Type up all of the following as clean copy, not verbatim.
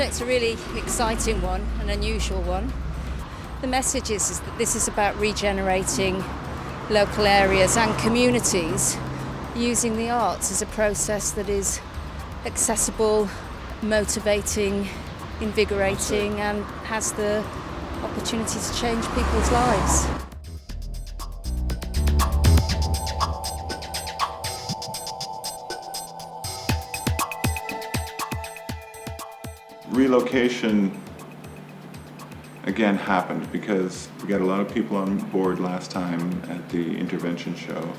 project's a really exciting one, an unusual one. The message is that this is about regenerating local areas and communities using the arts as a process that is accessible, motivating, invigorating, and has the opportunity to change people's lives. Relocation again happened because we got a lot of people on board last time at the intervention show,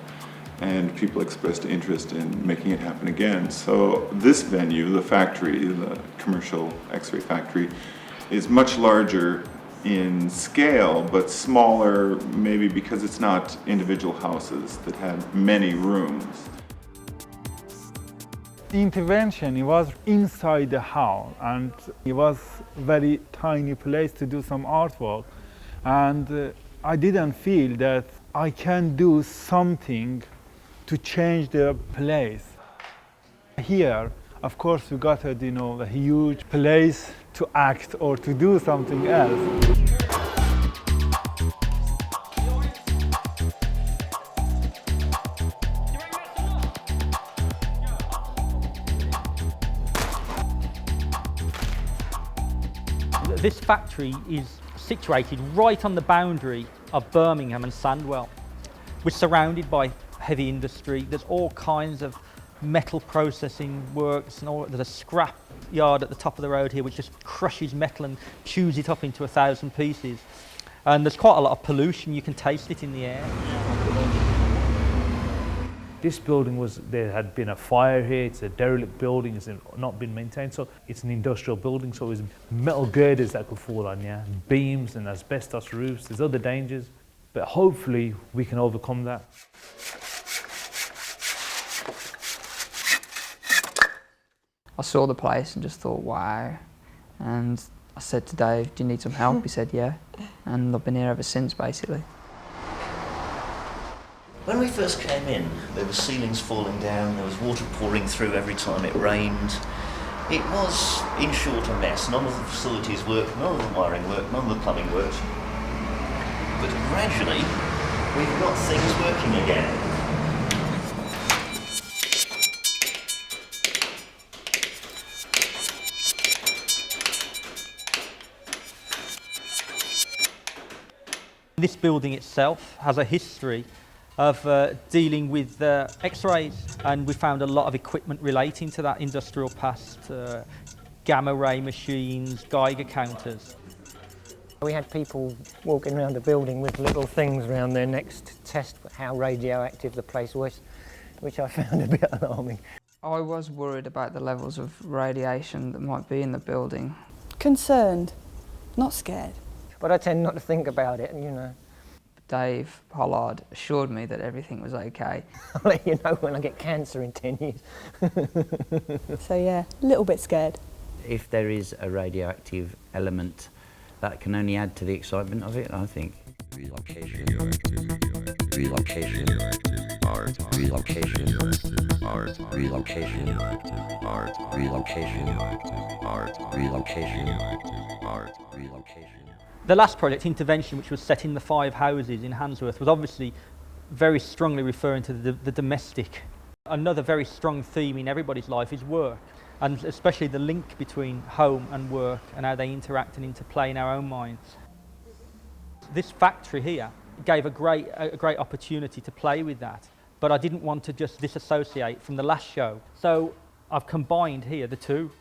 and people expressed interest in making it happen again. So this venue, the factory, the commercial X-ray factory, is much larger in scale, but smaller maybe because it's not individual houses that had many rooms. The intervention, it was inside the house, and it was a very tiny place to do some artwork. And I didn't feel that I can do something to change the place. Here, of course, we got a huge place to act or to do something else. This factory is situated right on the boundary of Birmingham and Sandwell. We're surrounded by heavy industry. There's all kinds of metal processing works, and there's a scrap yard at the top of the road here which just crushes metal and chews it up into 1,000 pieces. And there's quite a lot of pollution. You can taste it in the air. This building there had been a fire here. It's a derelict building, it's not been maintained, so it's an industrial building, so there's metal girders that could fall on, yeah, beams and asbestos roofs. There's other dangers, but hopefully we can overcome that. I saw the place and just thought, wow, and I said to Dave, do you need some help? He said, yeah, and I've been here ever since, basically. When we first came in, there were ceilings falling down, there was water pouring through every time it rained. It was, in short, a mess. None of the facilities worked, none of the wiring worked, none of the plumbing worked. But gradually, we've got things working again. This building itself has a history of dealing with X-rays, and we found a lot of equipment relating to that industrial past, gamma ray machines, Geiger counters. We had people walking around the building with little things around their necks to test how radioactive the place was, which I found a bit alarming. I was worried about the levels of radiation that might be in the building. Concerned, not scared. But I tend not to think about it, Dave Pollard assured me that everything was okay. I'll let you know when I get cancer in 10 years. So yeah, a little bit scared. If there is a radioactive element, that can only add to the excitement of it, I think. Relocation. Relocation. Art. Relocation. Art. Relocation. Art. Relocation. Art. Relocation. Art. Relocation. The last project, Intervention, which was set in the 5 houses in Handsworth, was obviously very strongly referring to the domestic. Another very strong theme in everybody's life is work, and especially the link between home and work and how they interact and interplay in our own minds. This factory here gave a great opportunity to play with that, but I didn't want to just disassociate from the last show. So I've combined here the two.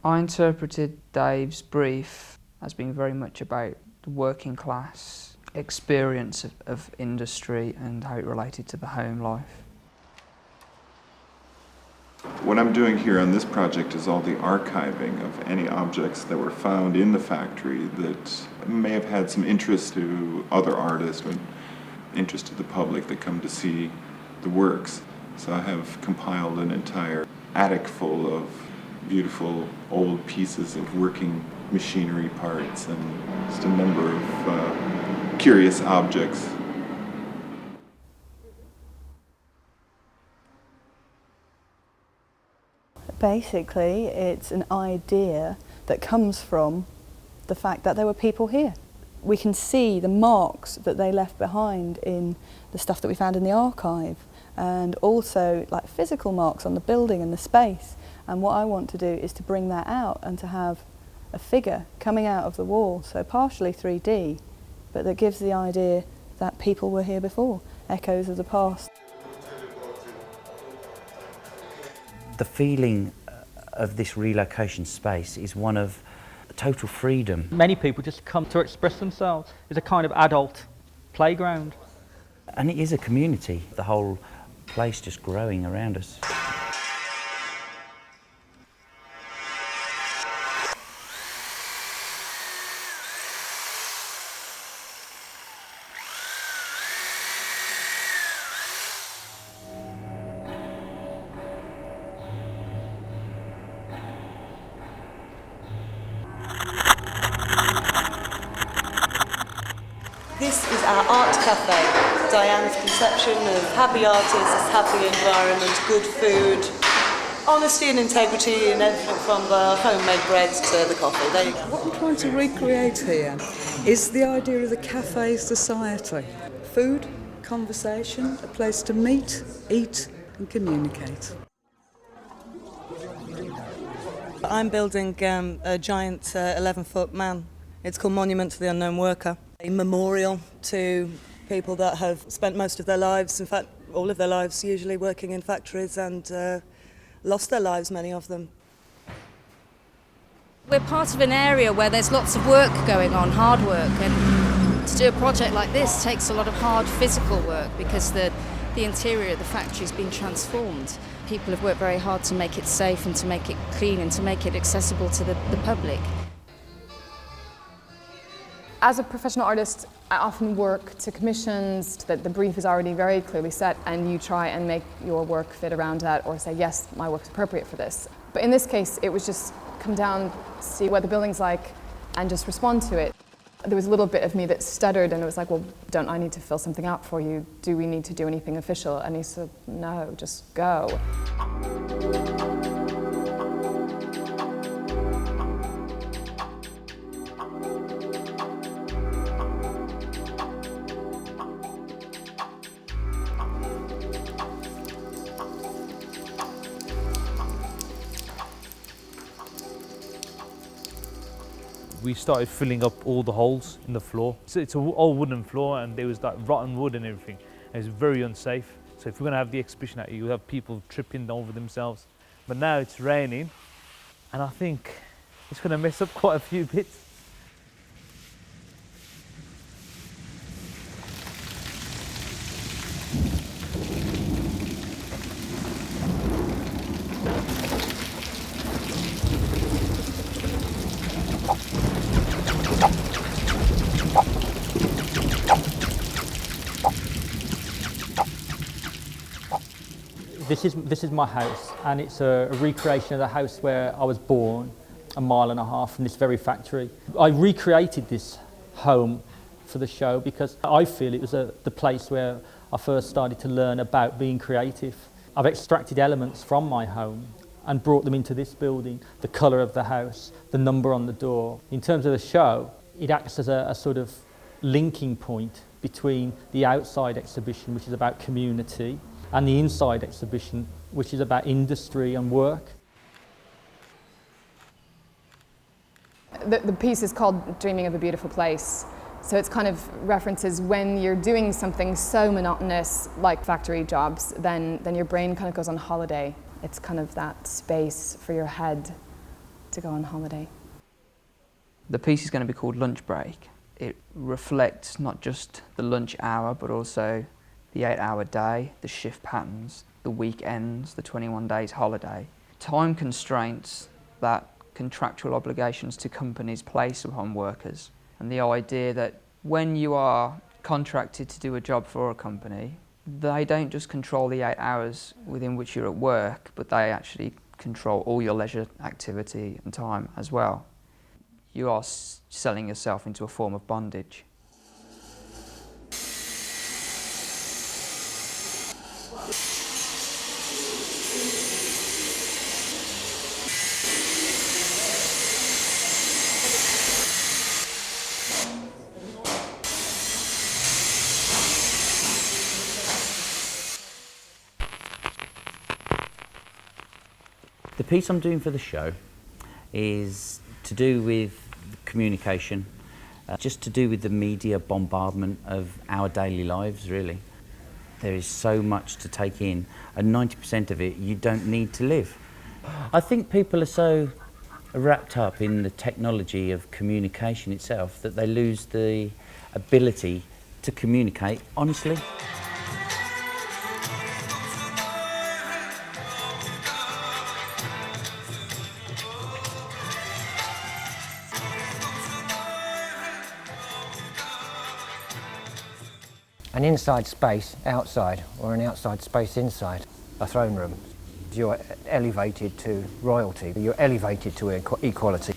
I interpreted Dave's brief as being very much about the working class experience of industry and how it related to the home life. What I'm doing here on this project is all the archiving of any objects that were found in the factory that may have had some interest to other artists or interest to the public that come to see the works. So I have compiled an entire attic full of beautiful old pieces of working machinery parts and just a number of curious objects. Basically, it's an idea that comes from the fact that there were people here. We can see the marks that they left behind in the stuff that we found in the archive, and also like physical marks on the building and the space. And what I want to do is to bring that out and to have a figure coming out of the wall, so partially 3D, but that gives the idea that people were here before, echoes of the past. The feeling of this relocation space is one of total freedom. Many people just come to express themselves. It's a kind of adult playground. And it is a community, the whole place just growing around us. This is our art cafe, Diane's conception of happy artists, happy environment, good food, honesty and integrity and everything from the homemade bread to the coffee. There you go. What I'm trying to recreate here is the idea of the cafe society. Food, conversation, a place to meet, eat and communicate. I'm building a giant 11-foot man. It's called Monument to the Unknown Worker. A memorial to people that have spent most of their lives, in fact all of their lives usually, working in factories and lost their lives, many of them. We're part of an area where there's lots of work going on, hard work, and to do a project like this takes a lot of hard physical work because the interior of the factory has been transformed. People have worked very hard to make it safe and to make it clean and to make it accessible to the public. As a professional artist, I often work to commissions that the brief is already very clearly set and you try and make your work fit around that or say, yes, my work's appropriate for this. But in this case, it was just come down, see what the building's like and just respond to it. There was a little bit of me that stuttered and it was like, well, don't I need to fill something out for you? Do we need to do anything official? And he said, no, just go. We started filling up all the holes in the floor. So it's an old wooden floor and there was like rotten wood and everything. And it's very unsafe. So if we're gonna have the exhibition out here, you'll have people tripping over themselves. But now it's raining and I think it's gonna mess up quite a few bits. This is my house, and it's a recreation of the house where I was born, a mile and a half from this very factory. I recreated this home for the show because I feel it was the place where I first started to learn about being creative. I've extracted elements from my home and brought them into this building, the colour of the house, the number on the door. In terms of the show, it acts as a sort of linking point between the outside exhibition, which is about community, and the inside exhibition, which is about industry and work. The piece is called Dreaming of a Beautiful Place. So it's kind of references when you're doing something so monotonous, like factory jobs, then your brain kind of goes on holiday. It's kind of that space for your head to go on holiday. The piece is going to be called Lunch Break. It reflects not just the lunch hour, but also the 8-hour day, the shift patterns, the weekends, the 21 days holiday. Time constraints that contractual obligations to companies place upon workers. And the idea that when you are contracted to do a job for a company, they don't just control the 8 hours within which you're at work, but they actually control all your leisure activity and time as well. You are selling yourself into a form of bondage. The piece I'm doing for the show is to do with communication, just to do with the media bombardment of our daily lives, really. There is so much to take in, and 90% of it you don't need to live. I think people are so wrapped up in the technology of communication itself that they lose the ability to communicate honestly. An inside space outside, or an outside space inside a throne room. You're elevated to royalty, you're elevated to equality.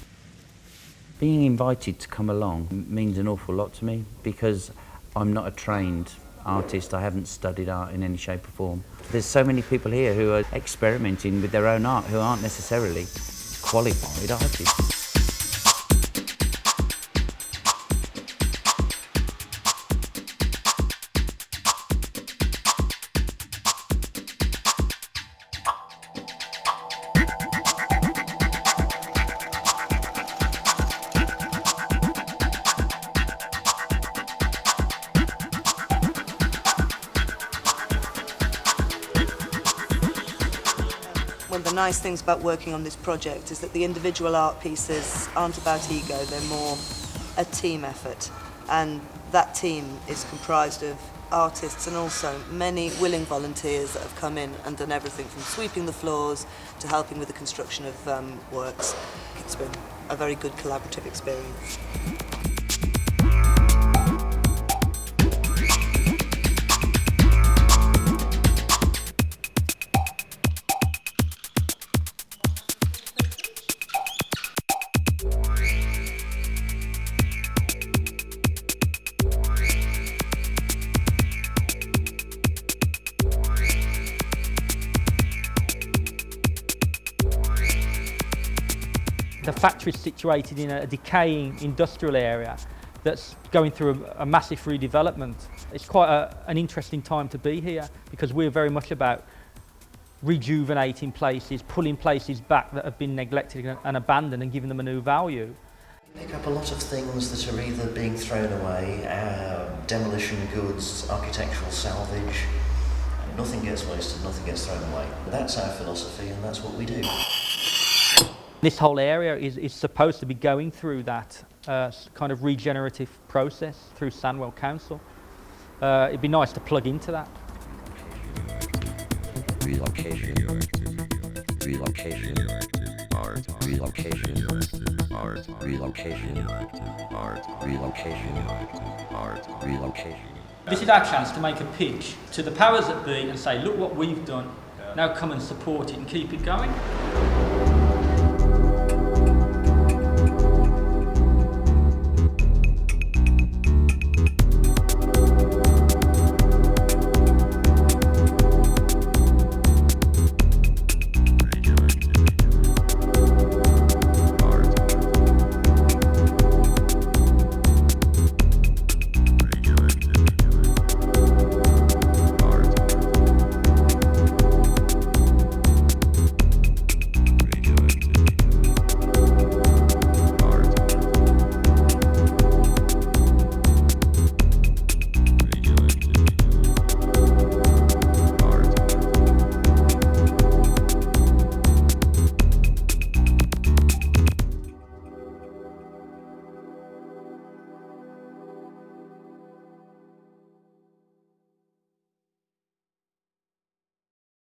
Being invited to come along means an awful lot to me because I'm not a trained artist, I haven't studied art in any shape or form. There's so many people here who are experimenting with their own art who aren't necessarily qualified artists. One of the nice things about working on this project is that the individual art pieces aren't about ego, they're more a team effort. And that team is comprised of artists and also many willing volunteers that have come in and done everything from sweeping the floors to helping with the construction of works. It's been a very good collaborative experience. The factory is situated in a decaying industrial area that's going through a massive redevelopment. It's quite an interesting time to be here because we're very much about rejuvenating places, pulling places back that have been neglected and abandoned and giving them a new value. Pick up a lot of things that are either being thrown away, demolition goods, architectural salvage. Nothing gets wasted, nothing gets thrown away. That's our philosophy and that's what we do. This whole area is supposed to be going through that kind of regenerative process through Sandwell Council. It'd be nice to plug into that. Relocation. Relocation. Art. Relocation. Art. Relocation. Art. Relocation. Art. Relocation. This is our chance to make a pitch to the powers that be and say, look what we've done, now come and support it and keep it going.